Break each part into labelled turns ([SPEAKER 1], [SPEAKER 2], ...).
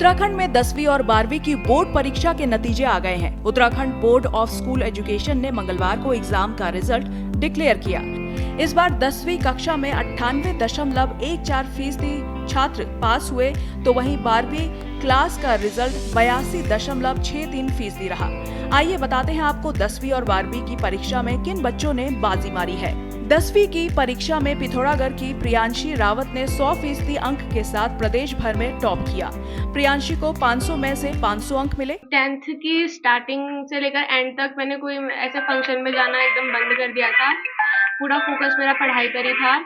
[SPEAKER 1] उत्तराखंड में 10वीं और 12वीं की बोर्ड परीक्षा के नतीजे आ गए हैं। Uttarakhand board of school education ने मंगलवार को एग्जाम का रिजल्ट डिक्लेयर किया। इस बार 10वीं कक्षा में 98.14% छात्र पास हुए, तो वहीं 12वीं क्लास का रिजल्ट 82.63% रहा। आइए बताते हैं आपको 10वीं और 12वीं की परीक्षा में किन बच्चों ने बाजी मारी है। 10वीं की परीक्षा में पिथौरागढ़ की प्रियांशी रावत ने 100% अंक के साथ प्रदेश भर में टॉप किया। प्रियांशी को 500 में से 500 अंक मिले।
[SPEAKER 2] 10th की स्टार्टिंग से लेकर एंड तक मैंने कोई ऐसे फंक्शन में जाना एकदम बंद कर दिया था। पूरा फोकस मेरा पढ़ाई पर ही था।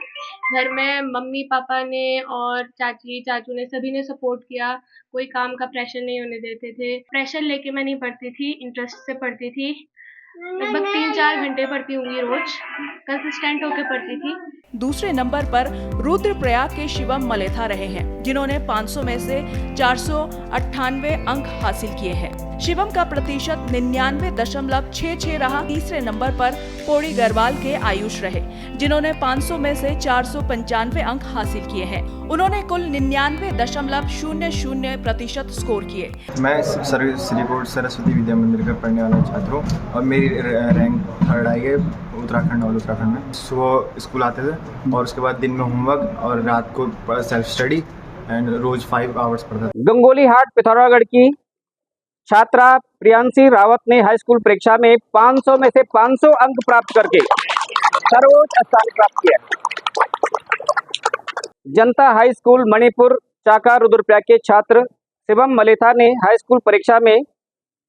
[SPEAKER 2] घर में मम्मी पापा ने और चाची चाचू ने सभी ने सपोर्ट किया। कोई काम का प्रेशर नहीं होने देते थे। प्रेशर लेके मैं नहीं पढ़ती थी, इंटरेस्ट से पढ़ती थी। लगभग 3-4 घंटे पढ़ती होंगी रोज, कंसिस्टेंट होकर पढ़ती थी।
[SPEAKER 1] दूसरे नंबर पर रुद्रप्रयाग के शिवम मलेथा रहे हैं, जिन्होंने 500 में से 498 अंक हासिल किए हैं। शिवम का प्रतिशत 99.66 रहा। तीसरे नंबर पर पौड़ी गढ़वाल के आयुष रहे, जिन्होंने 500 में से 495 अंक हासिल किए हैं। उन्होंने कुल 99.00% स्कोर किए।
[SPEAKER 3] मैं श्रीकोट सरस्वती विद्या मंदिर का पढ़ने वाला छात्र हूँ और मेरी रैंक 3rd आई है उत्तराखंड में। सुबह स्कूल आते थे और उसके बाद दिन में होमवर्क और रात को सेल्फ स्टडी एंड रोज 5 आवर्स पढ़ता था।
[SPEAKER 4] गंगोली हाट पिथौरागढ़ की छात्रा प्रियांशी रावत ने हाई स्कूल परीक्षा में 500 में से 500 अंक प्राप्त करके सर्वोच्च स्थान प्राप्त किया। जनता हाई स्कूल मणिपुर चाका रुद्रप्रयाग के छात्र शिवम मलेथा ने हाई स्कूल परीक्षा में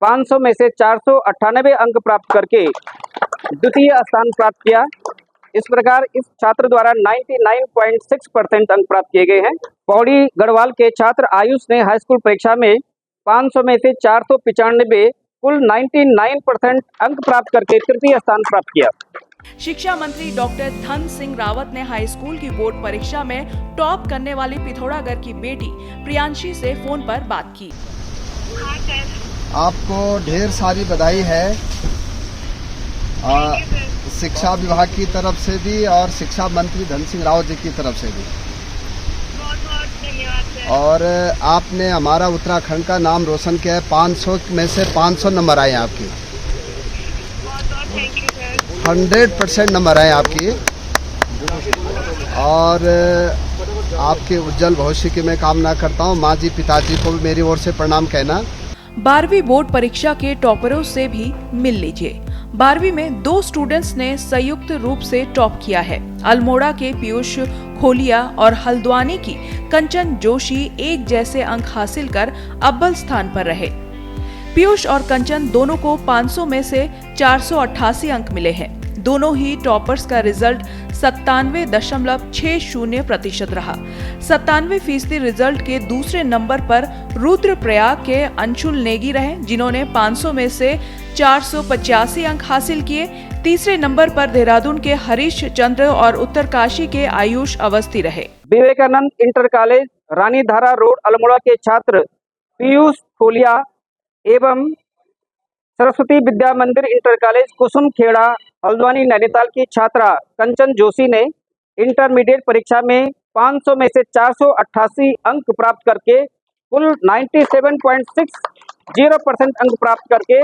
[SPEAKER 4] 500 में से 498 अंक प्राप्त करके द्वितीय स्थान प्राप्त किया। इस प्रकार इस छात्र द्वारा 99.6% अंक प्राप्त किए गए हैं। पौड़ी गढ़वाल के छात्र आयुष ने हाई स्कूल परीक्षा में 500 में से 495 कुल 99% अंक प्राप्त करके तृतीय स्थान प्राप्त किया।
[SPEAKER 1] शिक्षा मंत्री डॉक्टर धन सिंह रावत ने हाई स्कूल की बोर्ड परीक्षा में टॉप करने वाली पिथौरागढ़ की बेटी प्रियांशी से फोन पर बात की।
[SPEAKER 5] आपको ढेर सारी बधाई है शिक्षा विभाग की तरफ से भी और शिक्षा मंत्री धन सिंह रावत जी की तरफ से भी। और आपने हमारा उत्तराखंड का नाम रोशन किया है। 500 में से 500 नंबर आए आपके। 100% नंबर आए आपकी और आपके उज्जवल भविष्य की मैं कामना करता हूँ। माँ जी पिताजी को भी मेरी ओर से प्रणाम कहना।
[SPEAKER 1] 12वीं बोर्ड परीक्षा के टॉपरों से भी मिल लीजिए। 12वीं में 2 स्टूडेंट्स ने संयुक्त रूप से टॉप किया है। अल्मोड़ा के पीयूष खोलिया और हल्द्वानी की कंचन जोशी एक जैसे अंक हासिल कर अव्वल स्थान पर रहे। पीयूष और कंचन दोनों को 500 में से 488 अंक मिले हैं। दोनों ही टॉपर्स का रिजल्ट 97.60% रहा। 97% रिजल्ट के दूसरे नंबर पर रुद्रप्रयाग के अंशुल नेगी रहे, जिन्होंने 500 में से 485 अंक हासिल किए। तीसरे नंबर पर देहरादून के हरीश चंद्र और उत्तरकाशी के आयुष अवस्थी रहे।
[SPEAKER 4] Vivekananda inter college Ranidhara road Almora के छात्र पीयूष खोलिया एवं सरस्वती विद्या मंदिर इंटर कॉलेज कुसुम खेड़ा हल्द्वानी नैनीताल की छात्रा कंचन जोशी ने इंटरमीडिएट परीक्षा में 500 में से 488 अंक प्राप्त करके कुल 97.60% अंक प्राप्त करके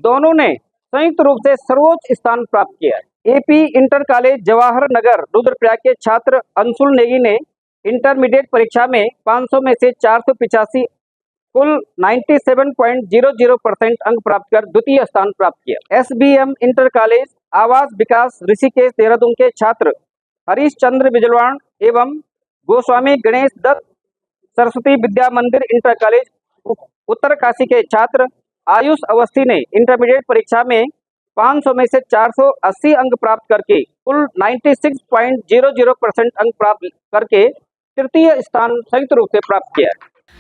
[SPEAKER 4] दोनों ने संयुक्त रूप से सर्वोच्च स्थान प्राप्त किया है। AP inter college Jawahar Nagar Rudraprayag के छात्र अंशुल नेगी ने इंटरमीडिएट परीक्षा में 500 में से 485 कुल 97.00% अंक प्राप्त कर द्वितीय स्थान प्राप्त किया। SBM इंटर कॉलेज आवास विकास ऋषिकेश देहरादून के छात्र हरीश चंद्र बिजलवाण एवं गोस्वामी गणेश दत्त सरस्वती विद्या मंदिर इंटर कॉलेज उत्तरकाशी के छात्र आयुष अवस्थी ने इंटरमीडिएट परीक्षा में 500 में से 480 अंक प्राप्त करके कुल 96.00% अंक प्राप्त करके तृतीय स्थान संयुक्त रूप से प्राप्त किया।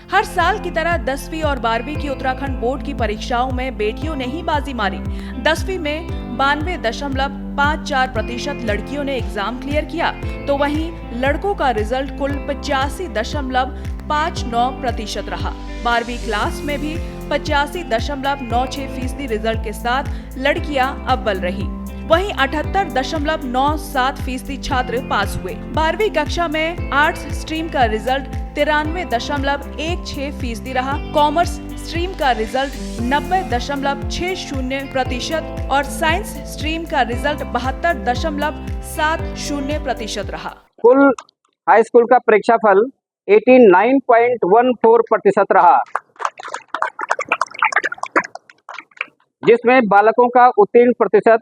[SPEAKER 1] हर साल की तरह 10वीं और 12वीं की उत्तराखंड बोर्ड की परीक्षाओं में बेटियों ने ही बाजी मारी। 10वीं में 92.54% लड़कियों ने एग्जाम क्लियर किया, तो वहीं लड़कों का रिजल्ट कुल 85.59% रहा। 12वीं क्लास में भी 85.96% रिजल्ट के साथ लड़कियां अव्वल रही। वहीं 78.97% छात्र पास हुए। 12वीं कक्षा में आर्ट्स स्ट्रीम का रिजल्ट 93.16% रहा। कॉमर्स स्ट्रीम का रिजल्ट 90.60% और साइंस स्ट्रीम का रिजल्ट 72.70% रहा।
[SPEAKER 4] कुल हाई स्कूल का परीक्षाफल 89.14% रहा, जिसमें बालकों का उत्तीर्ण प्रतिशत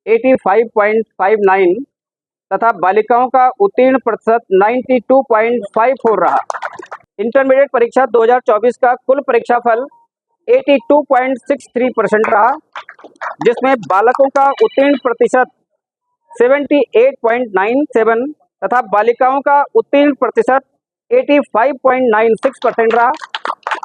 [SPEAKER 4] 85.59 तथा बालिकाओं का उत्तीर्ण प्रतिशत 92.54 रहा। इंटरमीडिएट परीक्षा 2024 का कुल परीक्षाफल 82.63% रहा, जिसमें बालकों का उत्तीर्ण प्रतिशत 78.97 तथा बालिकाओं का उत्तीर्ण प्रतिशत 85.96% रहा।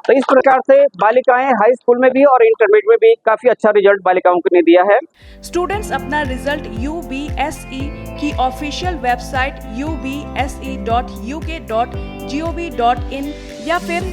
[SPEAKER 4] तो इस प्रकार से बालिकाएं हाई स्कूल में भी और इंटरमीडिएट में भी काफी अच्छा रिजल्ट बालिकाओं को ने दिया है।
[SPEAKER 1] स्टूडेंट्स अपना रिजल्ट UBSE की ऑफिशियल वेबसाइट ubse.uk.gov.in या फिर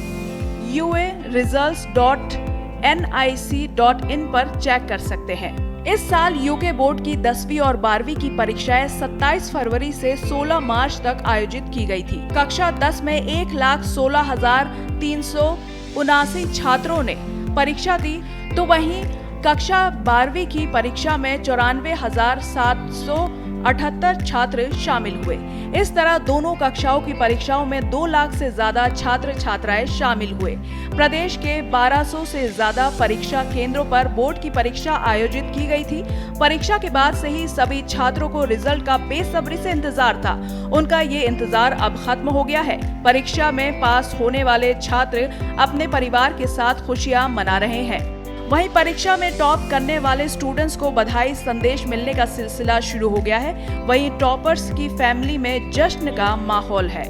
[SPEAKER 1] uaresults.nic.in पर चेक कर सकते हैं। इस साल यूके बोर्ड की 10वीं और 12वीं की परीक्षाएं 27 फरवरी से 16 मार्च तक आयोजित की गई थी। कक्षा 10 में 1,16,379 छात्रों ने परीक्षा दी, तो वहीं कक्षा 12वीं की परीक्षा में 94,778 छात्र शामिल हुए। इस तरह दोनों कक्षाओं की परीक्षाओं में 2 लाख से ज्यादा छात्र छात्राएं शामिल हुए। प्रदेश के 1200 से ज्यादा परीक्षा केंद्रों पर बोर्ड की परीक्षा आयोजित की गई थी। परीक्षा के बाद से ही सभी छात्रों को रिजल्ट का बेसब्री से इंतजार था। उनका ये इंतजार अब खत्म हो गया है। परीक्षा में पास होने वाले छात्र अपने परिवार के साथ खुशियां मना रहे हैं। वहीं परीक्षा में टॉप करने वाले स्टूडेंट्स को बधाई संदेश मिलने का सिलसिला शुरू हो गया है। वहीं टॉपर्स की फैमिली में जश्न का माहौल है।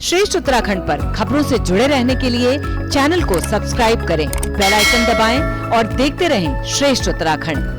[SPEAKER 6] श्रेष्ठ उत्तराखंड पर खबरों से जुड़े रहने के लिए चैनल को सब्सक्राइब करें, बेल आइकन दबाएं और देखते रहें श्रेष्ठ उत्तराखंड।